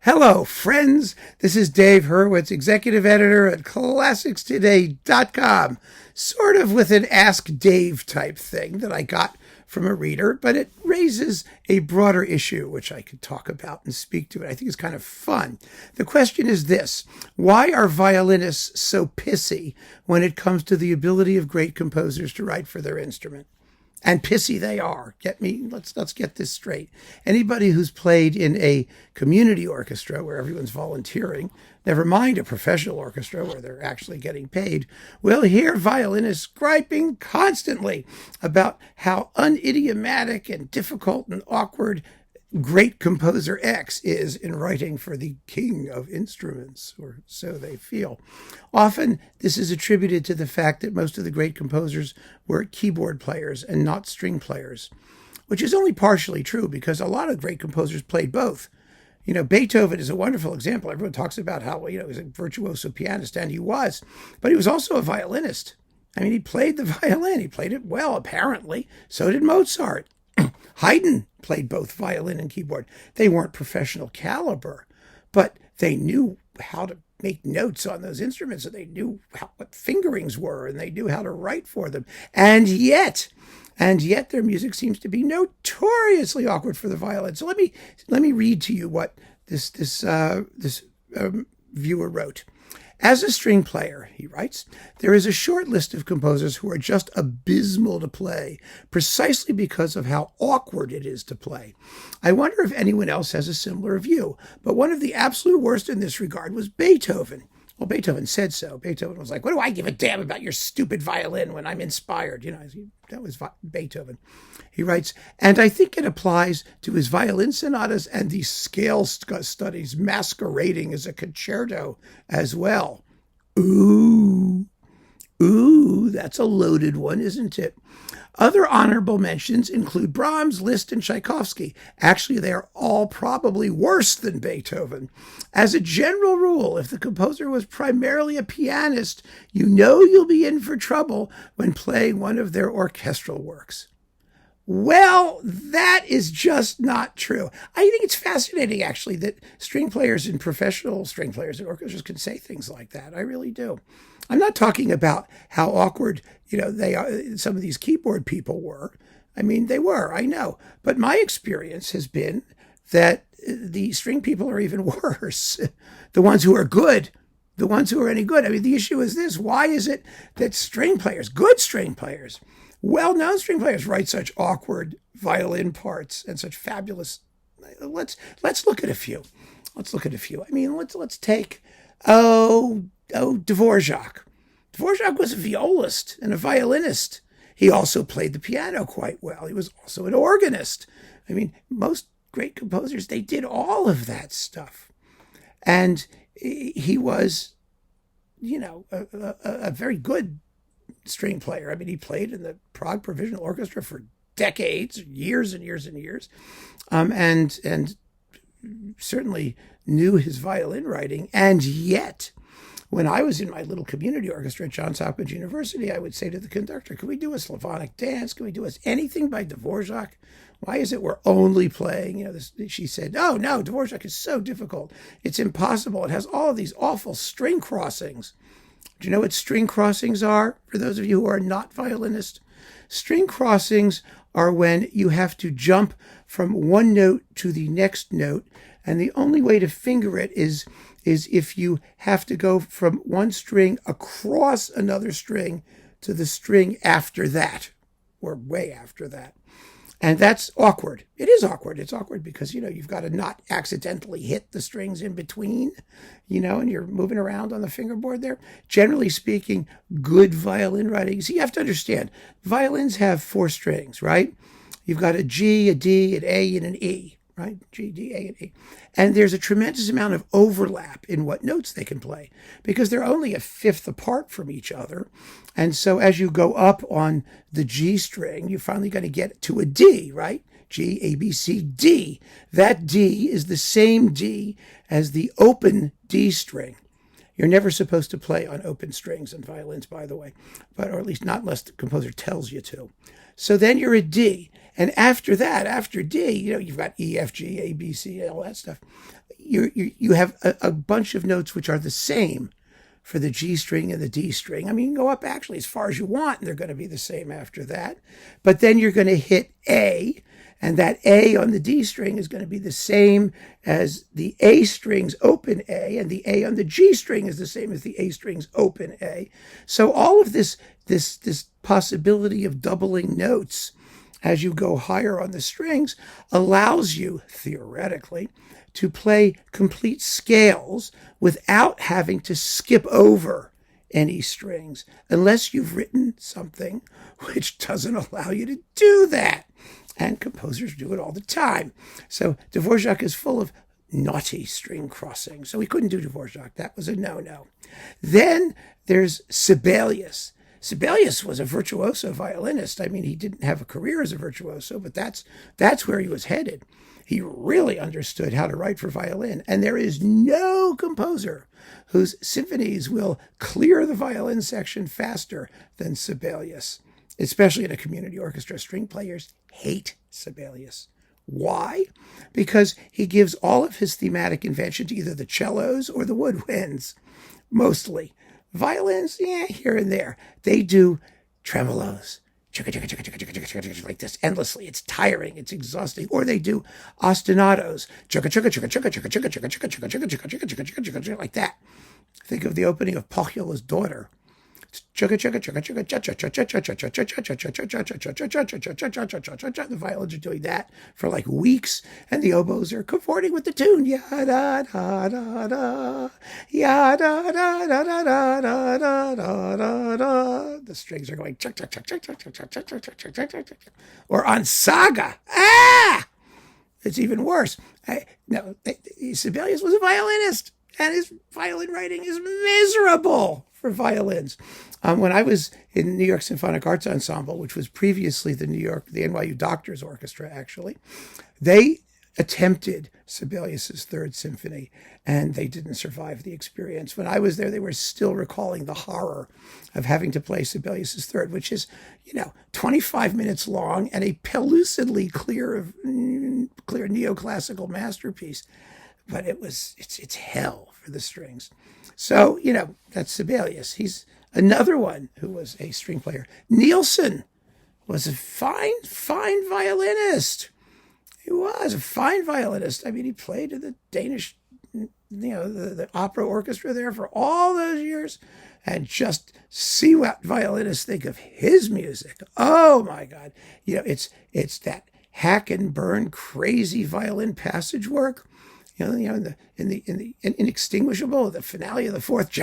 Hello, friends. This is Dave Hurwitz, executive editor at ClassicsToday.com, sort of with an Ask Dave type thing that I got from a reader, but it raises a broader issue, which I could talk about and speak to. I think it's kind of fun. The question is this: why are violinists so pissy when it comes to the ability of great composers to write for their instrument? And pissy they are. Get me? Let's get this straight. Anybody who's played in a community orchestra where everyone's volunteering, never mind a professional orchestra where they're actually getting paid, will hear violinists griping constantly about how unidiomatic and difficult and awkward great composer X is in writing for the king of instruments, or so they feel. Often, this is attributed to the fact that most of the great composers were keyboard players and not string players, which is only partially true because a lot of great composers played both. You know, Beethoven is a wonderful example. Everyone talks about how, he was a virtuoso pianist, and he was, but he was also a violinist. I mean, he played the violin. He played it well, apparently. So did Mozart. Haydn played both violin and keyboard. They weren't professional caliber, but they knew how to make notes on those instruments, and they knew what fingerings were, and they knew how to write for them. And yet their music seems to be notoriously awkward for the violin. So let me read to you what this viewer wrote. As a string player, he writes, there is a short list of composers who are just abysmal to play, precisely because of how awkward it is to play. I wonder if anyone else has a similar view, but one of the absolute worst in this regard was Beethoven. Well, Beethoven said so. Beethoven was like, what do I give a damn about your stupid violin when I'm inspired? That was Beethoven. He writes, and I think it applies to his violin sonatas and the scale studies masquerading as a concerto as well. Ooh, that's a loaded one, isn't it? Other honorable mentions include Brahms, Liszt, and Tchaikovsky. Actually, they are all probably worse than Beethoven. As a general rule, if the composer was primarily a pianist, you'll be in for trouble when playing one of their orchestral works. Well, that is just not true. I think it's fascinating, actually, that string players and professional string players and orchestras can say things like that. I really do. I'm not talking about how awkward, some of these keyboard people were. I mean, they were, I know. But my experience has been that the string people are even worse. The ones who are good, the ones who are any good. I mean, the issue is this: why is it that string players, good string players, well-known string players, write such awkward violin parts and such fabulous? Let's look at a few. I mean, let's take Dvorak. Dvorak was a violist and a violinist. He also played the piano quite well. He was also an organist. I mean, most great composers, they did all of that stuff. And he was, a very good string player. I mean, he played in the Prague Provisional Orchestra for decades, years and years and years, and certainly knew his violin writing. And yet, when I was in my little community orchestra at Johns Hopkins University, I would say to the conductor, can we do a Slavonic dance? Can we do anything by Dvorak? Why is it we're only playing, this? She said, oh, no, Dvorak is so difficult. It's impossible. It has all of these awful string crossings. Do you know what string crossings are, for those of you who are not violinists? String crossings are when you have to jump from one note to the next note, and the only way to finger it is if you have to go from one string across another string to the string after that, or way after that. And that's awkward. It is awkward. It's awkward because, you've got to not accidentally hit the strings in between, and you're moving around on the fingerboard there. Generally speaking, good violin writing. See, you have to understand, violins have 4 strings, right? You've got a G, a D, an A, and an E, right? G, D, A, and E. And there's a tremendous amount of overlap in what notes they can play because they're only a fifth apart from each other. And so as you go up on the G string, you're finally going to get to a D, right? G, A, B, C, D. That D is the same D as the open D string. You're never supposed to play on open strings in violins, by the way, or at least not unless the composer tells you to. So then you're a D. And after that, after D, you've got E, F, G, A, B, C, all that stuff. you have a bunch of notes which are the same for the G string and the D string. I mean, you can go up actually as far as you want, and they're going to be the same after that. But then you're going to hit A, and that A on the D string is going to be the same as the A string's open A, and the A on the G string is the same as the A string's open A. So all of this possibility of doubling notes as you go higher on the strings allows you, theoretically, to play complete scales without having to skip over any strings, unless you've written something which doesn't allow you to do that. And composers do it all the time. So Dvorak is full of naughty string crossing. So we couldn't do Dvorak. That was a no-no. Then there's Sibelius. Sibelius was a virtuoso violinist. I mean, he didn't have a career as a virtuoso, but that's where he was headed. He really understood how to write for violin. And there is no composer whose symphonies will clear the violin section faster than Sibelius, especially in a community orchestra. String players hate Sibelius. Why? Because he gives all of his thematic invention to either the cellos or the woodwinds, mostly. Violins, here and there. They do tremolos, like this endlessly. It's tiring. It's exhausting. Or they do ostinatos, like that. Think of the opening of Pochula's Daughter. The violins are doing that for like weeks, and the oboes are comporting with the tune. Ya da da da da, ya da da da da da da da da da. The strings are going. Or on Saga. It's even worse. Sibelius was a violinist, and his violin writing is miserable for violins. When I was in New York Symphonic Arts Ensemble, which was previously the NYU Doctors Orchestra, actually, they attempted Sibelius's Third Symphony, and they didn't survive the experience. When I was there, they were still recalling the horror of having to play Sibelius's Third, which is, 25 minutes long and a pellucidly clear neoclassical masterpiece. But it's hell for the strings. So, that's Sibelius. He's another one who was a string player. Nielsen was a fine violinist. He was a fine violinist. I mean, he played in the Danish, the opera orchestra there for all those years. And just see what violinists think of his music. Oh, my God. It's that hack and burn crazy violin passage work. In the Inextinguishable, the finale of the fourth,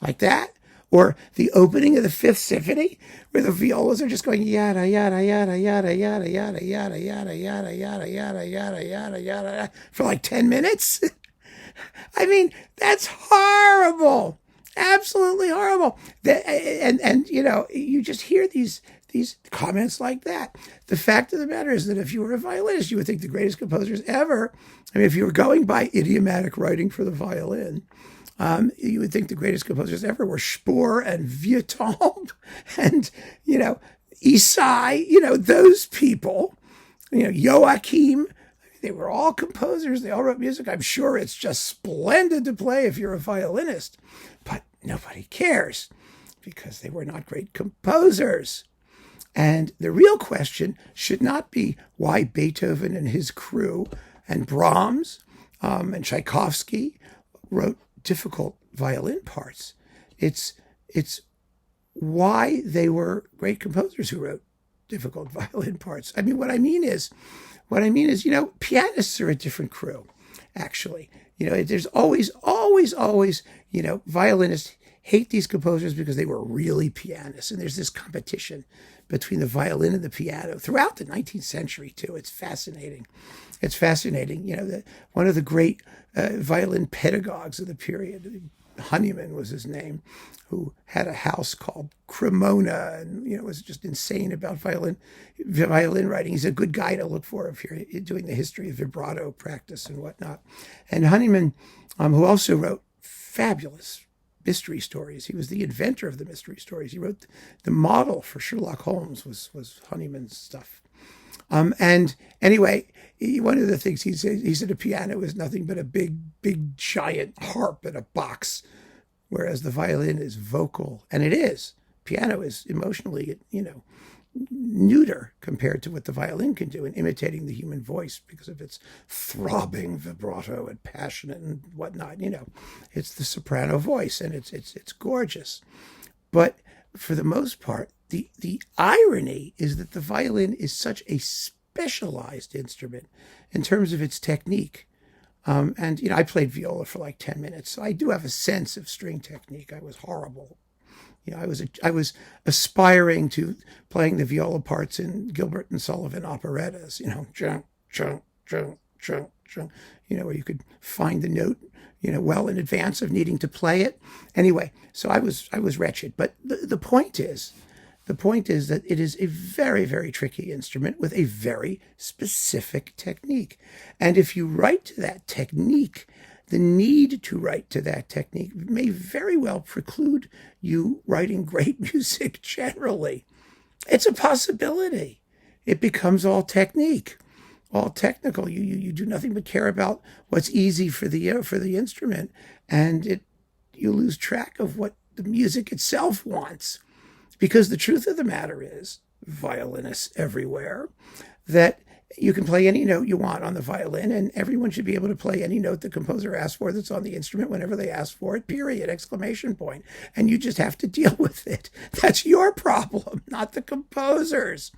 like that, or the opening of the Fifth Symphony, where the violas are just going yada yada yada yada yada yada yada yada yada yada yada yada yada yada for like 10 minutes. I mean, that's horrible, absolutely horrible. And you just hear these comments like that. The fact of the matter is that if you were a violinist, you would think the greatest composers ever, if you were going by idiomatic writing for the violin, you would think the greatest composers ever were Spohr and Vieuxtemps and, Isai, those people, Joachim. They were all composers. They all wrote music. I'm sure it's just splendid to play if you're a violinist. But nobody cares because they were not great composers. And the real question should not be why Beethoven and his crew and Brahms and Tchaikovsky wrote difficult violin parts. It's why they were great composers who wrote difficult violin parts. I mean, what I mean is, pianists are a different crew, actually. There's always, violinists hate these composers because they were really pianists. And there's this competition between the violin and the piano throughout the 19th century, too. It's fascinating. One of the great violin pedagogues of the period, Honeyman was his name, who had a house called Cremona and, was just insane about violin writing. He's a good guy to look for if you're doing the history of vibrato practice and whatnot. And Honeyman, who also wrote fabulous mystery stories. He was the inventor of the mystery stories. He wrote the model for Sherlock Holmes was Honeyman's stuff. And anyway, one of the things he said a piano is nothing but a big giant harp in a box, whereas the violin is vocal, and it is. Piano is emotionally, neuter compared to what the violin can do in imitating the human voice because of its throbbing vibrato and passionate and whatnot. It's the soprano voice, and it's gorgeous. But for the most part, the irony is that the violin is such a specialized instrument in terms of its technique. And I played viola for like 10 minutes, so I do have a sense of string technique. I was horrible. I was aspiring to playing the viola parts in Gilbert and Sullivan operettas. Chung, chung, chung, chung, chung. Where you could find the note, well in advance of needing to play it. Anyway, so I was wretched. But the point is that it is a very, very tricky instrument with a very specific technique. And if you write to that technique, the need to write to that technique may very well preclude you writing great music generally. It's a possibility. It becomes all technique, all technical. You do nothing but care about what's easy for the instrument, and you lose track of what the music itself wants. Because the truth of the matter is, violinists everywhere, that you can play any note you want on the violin, and everyone should be able to play any note the composer asks for that's on the instrument whenever they ask for it, period, exclamation point. And you just have to deal with it. That's your problem, not the composer's.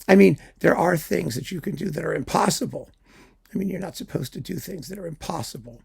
There are things that you can do that are impossible. You're not supposed to do things that are impossible.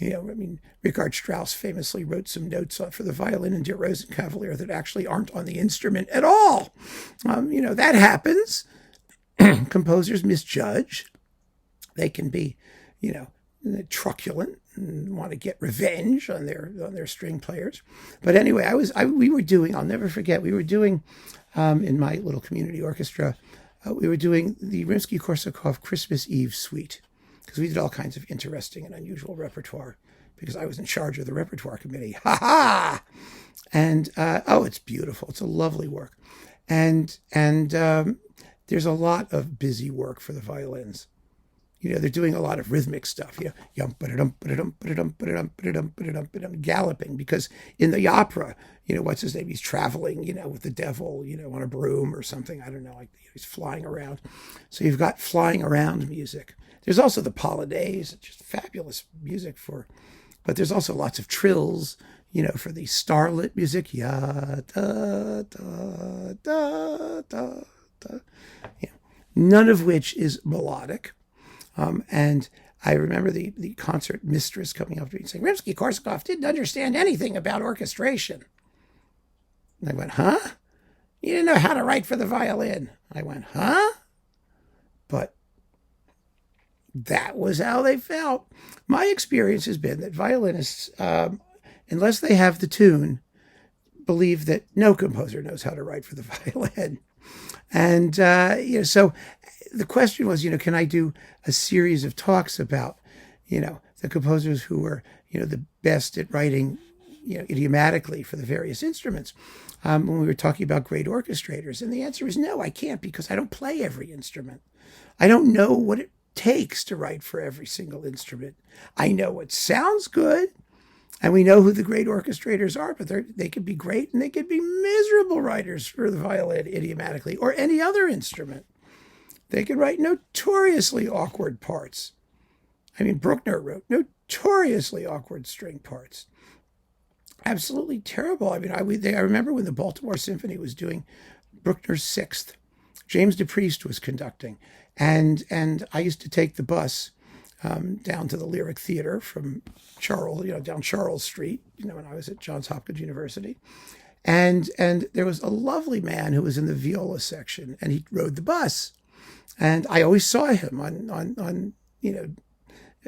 Richard Strauss famously wrote some notes for the violin in Der Rosenkavalier that actually aren't on the instrument at all. That happens. Composers misjudge. They can be, truculent and want to get revenge on their string players. But anyway, I'll never forget, we were doing, in my little community orchestra, we were doing the Rimsky-Korsakov Christmas Eve Suite, because we did all kinds of interesting and unusual repertoire, because I was in charge of the repertoire committee. Ha ha! And, it's beautiful. It's a lovely work. And there's a lot of busy work for the violins. They're doing a lot of rhythmic stuff, galloping, because in the opera, what's his name? He's traveling, with the devil, on a broom or something. I don't know, like he's flying around. So you've got flying around music. There's also the Polonaise, just fabulous music but there's also lots of trills, for the starlit music. Ya, da, da, da, da, da. None of which is melodic. And I remember the concert mistress coming up to me and saying, Rimsky-Korsakov didn't understand anything about orchestration. And I went, huh? You didn't know how to write for the violin. I went, huh? But that was how they felt. My experience has been that violinists, unless they have the tune, believe that no composer knows how to write for the violin. And, so the question was, can I do a series of talks about, the composers who were, the best at writing, idiomatically for the various instruments, when we were talking about great orchestrators? And the answer is no, I can't, because I don't play every instrument. I don't know what it takes to write for every single instrument. I know what sounds good, and we know who the great orchestrators are, but they could be great and they could be miserable writers for the violin idiomatically, or any other instrument. They could write notoriously awkward parts. Bruckner wrote notoriously awkward string parts. Absolutely terrible. I remember when the Baltimore Symphony was doing Bruckner's Sixth. James DePriest was conducting, and I used to take the bus down to the Lyric Theater from Charles, down Charles Street, when I was at Johns Hopkins University. And there was a lovely man who was in the viola section, and he rode the bus. And I always saw him on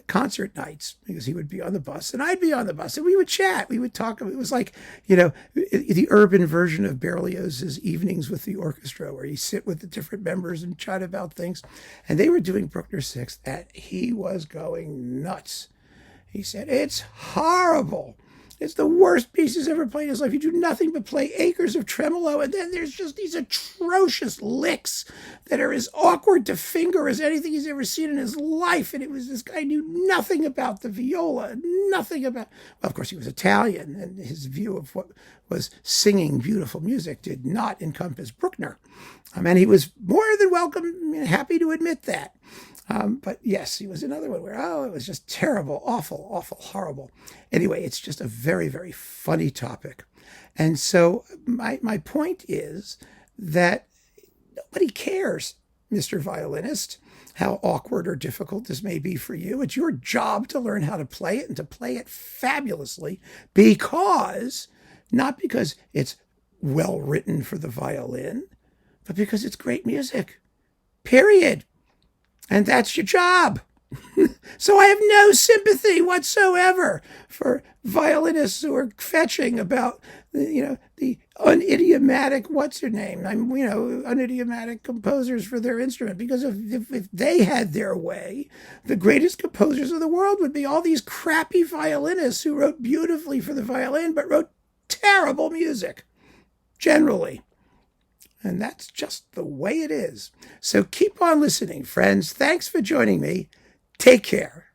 concert nights, because he would be on the bus and I'd be on the bus, and we would chat, we would talk. It was like, the urban version of Berlioz's Evenings with the Orchestra, where you sit with the different members and chat about things. And they were doing Bruckner Sixth, and he was going nuts. He said, it's horrible. It's the worst piece he's ever played in his life. You do nothing but play acres of tremolo, and then there's just these atrocious licks that are as awkward to finger as anything he's ever seen in his life. And it was this guy knew nothing about the viola, nothing about. Well, of course, he was Italian, and his view of what was singing beautiful music did not encompass Bruckner. And he was more than welcome, happy to admit that. But yes, he was another one where, it was just terrible, awful, awful, horrible. Anyway, it's just a very, very funny topic. And so my point is that nobody cares, Mr. Violinist, how awkward or difficult this may be for you. It's your job to learn how to play it and to play it fabulously not because it's well written for the violin, but because it's great music, period. And that's your job. So I have no sympathy whatsoever for violinists who are fetching about, the unidiomatic, unidiomatic composers for their instrument. Because if they had their way, the greatest composers of the world would be all these crappy violinists who wrote beautifully for the violin, but wrote terrible music, generally. And that's just the way it is. So keep on listening, friends. Thanks for joining me. Take care.